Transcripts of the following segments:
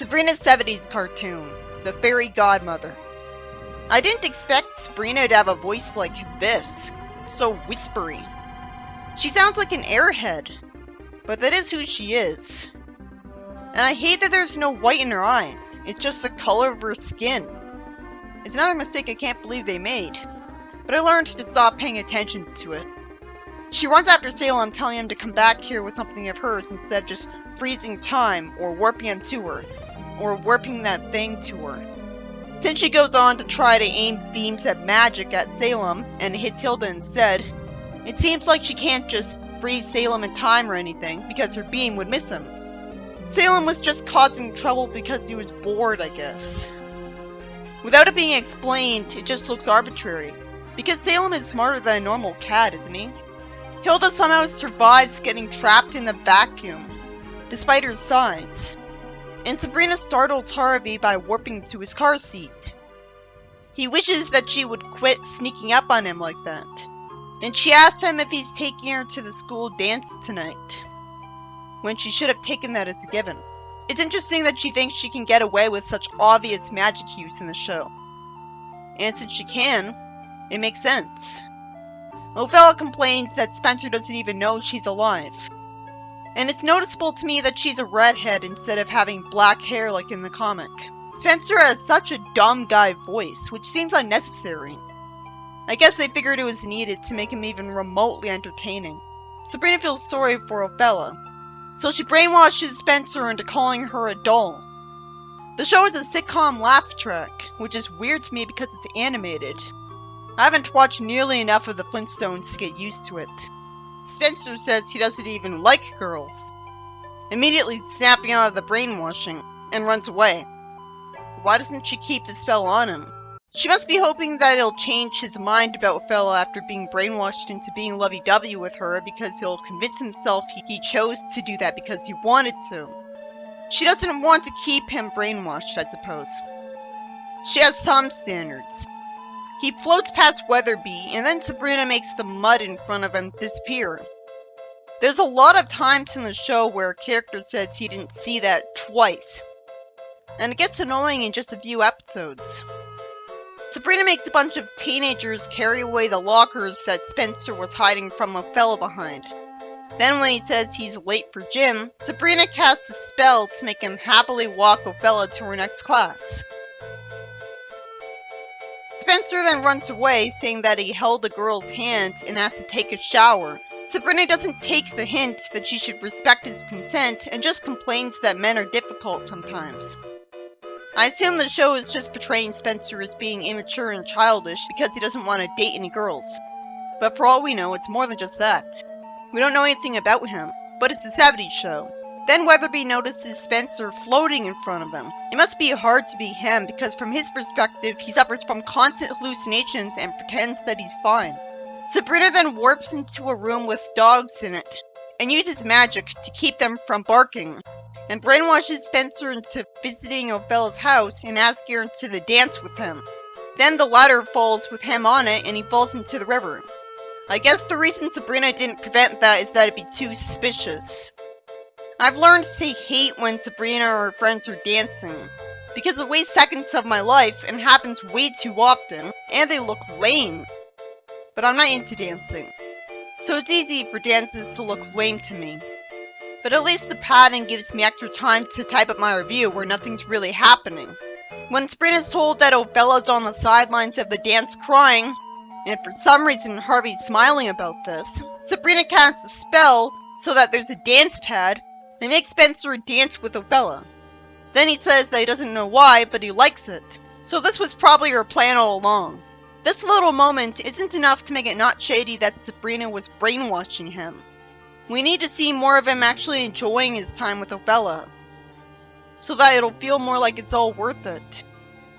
Sabrina's 70s cartoon, The Fairy Godmother. I didn't expect Sabrina to have a voice like this, so whispery. She sounds like an airhead, but that is who she is. And I hate that there's no white in her eyes, it's just the color of her skin. It's another mistake I can't believe they made, but I learned to stop paying attention to it. She runs after Salem, telling him to come back here with something of hers instead of just freezing time, or warping him to her, or warping that thing to her. Since she goes on to try to aim beams of magic at Salem, and hits Hilda instead, it seems like she can't just freeze Salem in time or anything, because her beam would miss him. Salem was just causing trouble because he was bored, I guess. Without it being explained, it just looks arbitrary, because Salem is smarter than a normal cat, isn't he? Hilda somehow survives getting trapped in the vacuum, despite her size. And Sabrina startles Harvey by warping to his car seat. He wishes that she would quit sneaking up on him like that. And she asks him if he's taking her to the school dance tonight, when she should have taken that as a given. It's interesting that she thinks she can get away with such obvious magic use in the show. And since she can, it makes sense. Ophelia complains that Spencer doesn't even know she's alive. And it's noticeable to me that she's a redhead instead of having black hair like in the comic. Spencer has such a dumb guy voice, which seems unnecessary. I guess they figured it was needed to make him even remotely entertaining. Sabrina feels sorry for Ophelia, so she brainwashes Spencer into calling her a doll. The show is a sitcom laugh track, which is weird to me because it's animated. I haven't watched nearly enough of the Flintstones to get used to it. Spencer says he doesn't even like girls, immediately snapping out of the brainwashing, and runs away. Why doesn't she keep the spell on him? She must be hoping that it'll change his mind about Ophelia after being brainwashed into being lovey-dovey with her, because he'll convince himself he chose to do that because he wanted to. She doesn't want to keep him brainwashed, I suppose. She has some standards. He floats past Weatherby, and then Sabrina makes the mud in front of him disappear. There's a lot of times in the show where a character says he didn't see that twice, and it gets annoying in just a few episodes. Sabrina makes a bunch of teenagers carry away the lockers that Spencer was hiding from Ophelia behind. Then when he says he's late for gym, Sabrina casts a spell to make him happily walk Ophelia to her next class. Spencer then runs away, saying that he held a girl's hand and asked to take a shower. Sabrina doesn't take the hint that she should respect his consent and just complains that men are difficult sometimes. I assume the show is just portraying Spencer as being immature and childish because he doesn't want to date any girls. But for all we know, it's more than just that. We don't know anything about him, but it's a 70s show. Then Weatherby notices Spencer floating in front of him. It must be hard to be him, because from his perspective, he suffers from constant hallucinations and pretends that he's fine. Sabrina then warps into a room with dogs in it, and uses magic to keep them from barking, and brainwashes Spencer into visiting Ophelia's house and asking her to the dance with him. Then the ladder falls with him on it, and he falls into the river. I guess the reason Sabrina didn't prevent that is that it'd be too suspicious. I've learned to hate when Sabrina or her friends are dancing, because it wastes seconds of my life and happens way too often, and they look lame. But I'm not into dancing, so it's easy for dances to look lame to me. But at least the padding gives me extra time to type up my review where nothing's really happening. When Sabrina's told that Ophelia's on the sidelines of the dance crying, and for some reason Harvey's smiling about this, Sabrina casts a spell so that there's a dance pad, and makes Spencer dance with Ophelia. Then he says that he doesn't know why, but he likes it. So this was probably her plan all along. This little moment isn't enough to make it not shady that Sabrina was brainwashing him. We need to see more of him actually enjoying his time with Ophelia, so that it'll feel more like it's all worth it.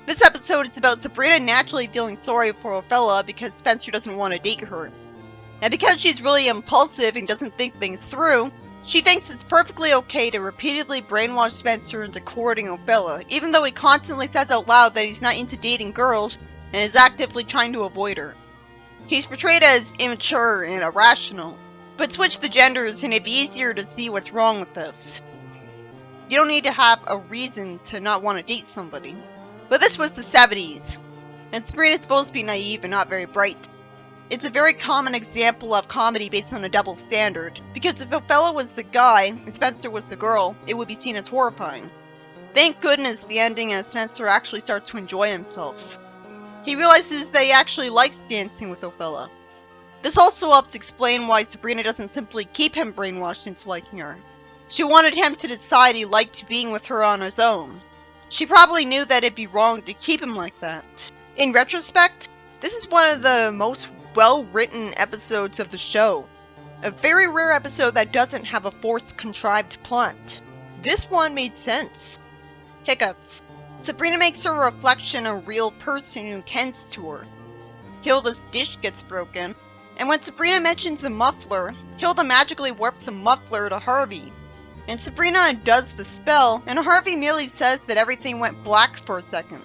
This episode is about Sabrina naturally feeling sorry for Ophelia because Spencer doesn't want to date her. And because she's really impulsive and doesn't think things through, she thinks it's perfectly okay to repeatedly brainwash Spencer into courting Ophelia, even though he constantly says out loud that he's not into dating girls and is actively trying to avoid her. He's portrayed as immature and irrational, but switch the genders and it'd be easier to see what's wrong with this. You don't need to have a reason to not want to date somebody. But this was the 70s, and Sabrina's supposed to be naive and not very bright. It's a very common example of comedy based on a double standard, because if Othello was the guy and Spencer was the girl, it would be seen as horrifying. Thank goodness the ending and Spencer actually starts to enjoy himself. He realizes that he actually likes dancing with Othello. This also helps explain why Sabrina doesn't simply keep him brainwashed into liking her. She wanted him to decide he liked being with her on his own. She probably knew that it'd be wrong to keep him like that. In retrospect, this is one of the most well-written episodes of the show. A very rare episode that doesn't have a forced, contrived plot. This one made sense. Hiccups. Sabrina makes her reflection a real person who tends to her. Hilda's dish gets broken, and when Sabrina mentions a muffler, Hilda magically warps a muffler to Harvey. And Sabrina undoes the spell, and Harvey merely says that everything went black for a second.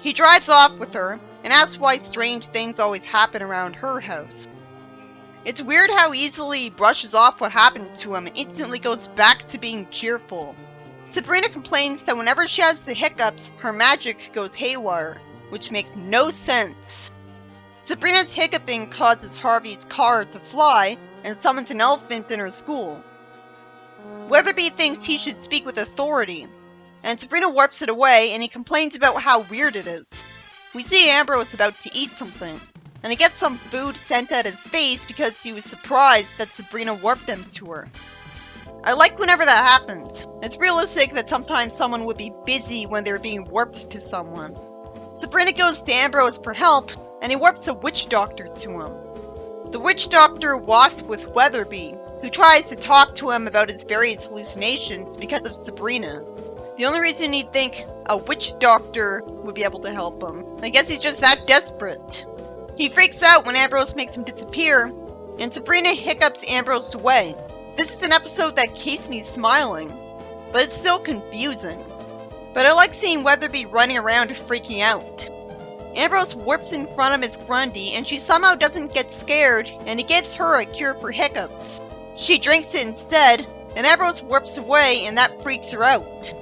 He drives off with her, and asks why strange things always happen around her house. It's weird how easily he brushes off what happened to him and instantly goes back to being cheerful. Sabrina complains that whenever she has the hiccups, her magic goes haywire, which makes no sense. Sabrina's hiccuping causes Harvey's car to fly and summons an elephant in her school. Weatherby thinks he should speak with authority, and Sabrina warps it away and he complains about how weird it is. We see Ambrose about to eat something, and he gets some food sent at his face because he was surprised that Sabrina warped them to her. I like whenever that happens. It's realistic that sometimes someone would be busy when they're being warped to someone. Sabrina goes to Ambrose for help, and he warps a witch doctor to him. The witch doctor walks with Weatherby, who tries to talk to him about his various hallucinations because of Sabrina. The only reason he'd think a witch doctor would be able to help him. I guess he's just that desperate. He freaks out when Ambrose makes him disappear, and Sabrina hiccups Ambrose away. This is an episode that keeps me smiling, but it's still confusing. But I like seeing Weatherby running around freaking out. Ambrose warps in front of Miss Grundy, and she somehow doesn't get scared, and he gives her a cure for hiccups. She drinks it instead, and Ambrose warps away, and that freaks her out.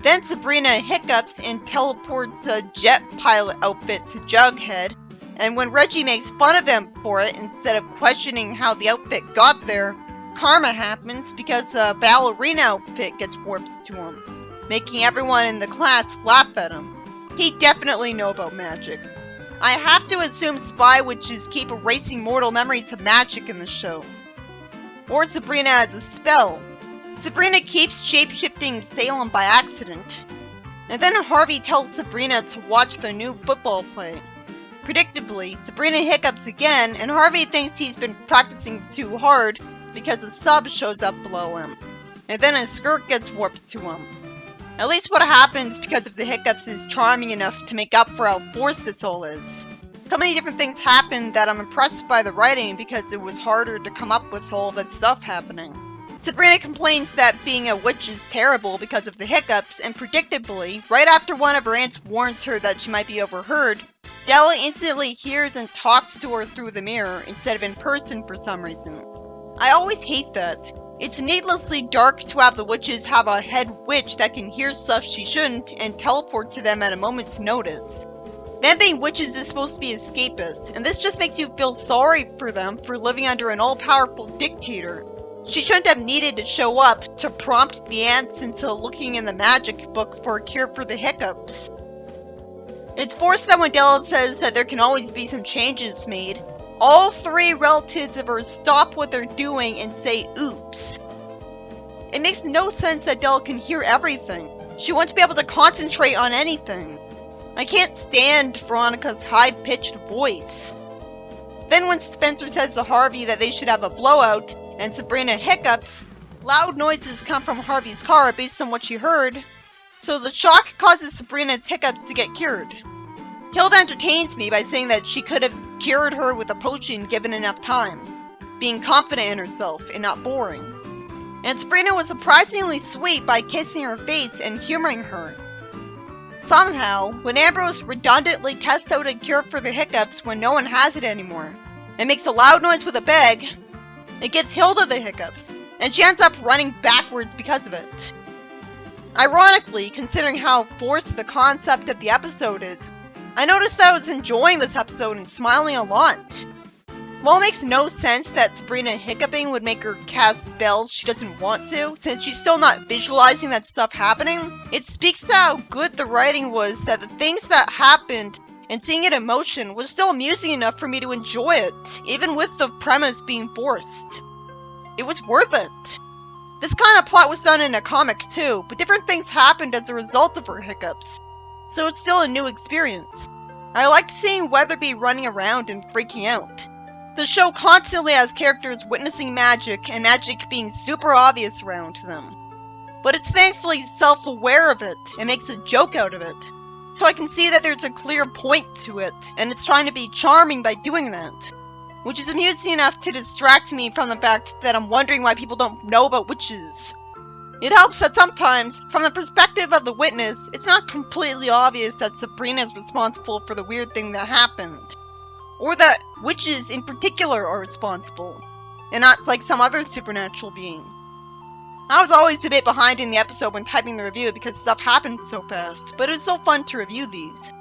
Then Sabrina hiccups and teleports a jet pilot outfit to Jughead, and when Reggie makes fun of him for it instead of questioning how the outfit got there, karma happens because a ballerina outfit gets warped to him, making everyone in the class laugh at him. He definitely knows about magic. I have to assume spy witches keep erasing mortal memories of magic in the show. Or Sabrina has a spell. Sabrina keeps shape-shifting Salem by accident. And then Harvey tells Sabrina to watch the new football play. Predictably, Sabrina hiccups again, and Harvey thinks he's been practicing too hard because a sub shows up below him. And then his skirt gets warped to him. At least what happens because of the hiccups is charming enough to make up for how forced this all is. So many different things happen that I'm impressed by the writing because it was harder to come up with all that stuff happening. Sabrina complains that being a witch is terrible because of the hiccups, and predictably, right after one of her aunts warns her that she might be overheard, Della instantly hears and talks to her through the mirror instead of in person for some reason. I always hate that. It's needlessly dark to have the witches have a head witch that can hear stuff she shouldn't and teleport to them at a moment's notice. Them being witches is supposed to be escapist, and this just makes you feel sorry for them for living under an all-powerful dictator. She shouldn't have needed to show up to prompt the aunts into looking in the magic book for a cure for the hiccups. It's forced that when Della says that there can always be some changes made, all three relatives of hers stop what they're doing and say oops. It makes no sense that Della can hear everything. She wants to be able to concentrate on anything. I can't stand Veronica's high-pitched voice. Then when Spencer says to Harvey that they should have a blowout, and Sabrina hiccups, loud noises come from Harvey's car based on what she heard, so the shock causes Sabrina's hiccups to get cured. Hilda entertains me by saying that she could have cured her with a potion given enough time, being confident in herself and not boring. And Sabrina was surprisingly sweet by kissing her face and humoring her. Somehow, when Ambrose redundantly tests out a cure for the hiccups when no one has it anymore, and makes a loud noise with a bag, it gives Hilda the hiccups, and she ends up running backwards because of it. Ironically, considering how forced the concept of the episode is, I noticed that I was enjoying this episode and smiling a lot. While it makes no sense that Sabrina hiccuping would make her cast spells she doesn't want to, since she's still not visualizing that stuff happening, it speaks to how good the writing was that the things that happened and seeing it in motion was still amusing enough for me to enjoy it, even with the premise being forced. It was worth it. This kind of plot was done in a comic too, but different things happened as a result of her hiccups, so it's still a new experience. I liked seeing Weatherby running around and freaking out. The show constantly has characters witnessing magic and magic being super obvious around them, but it's thankfully self-aware of it and makes a joke out of it, so I can see that there's a clear point to it, and it's trying to be charming by doing that. Which is amusing enough to distract me from the fact that I'm wondering why people don't know about witches. It helps that sometimes, from the perspective of the witness, it's not completely obvious that Sabrina is responsible for the weird thing that happened. Or that witches in particular are responsible, and not like some other supernatural being. I was always a bit behind in the episode when typing the review because stuff happened so fast, but it was so fun to review these.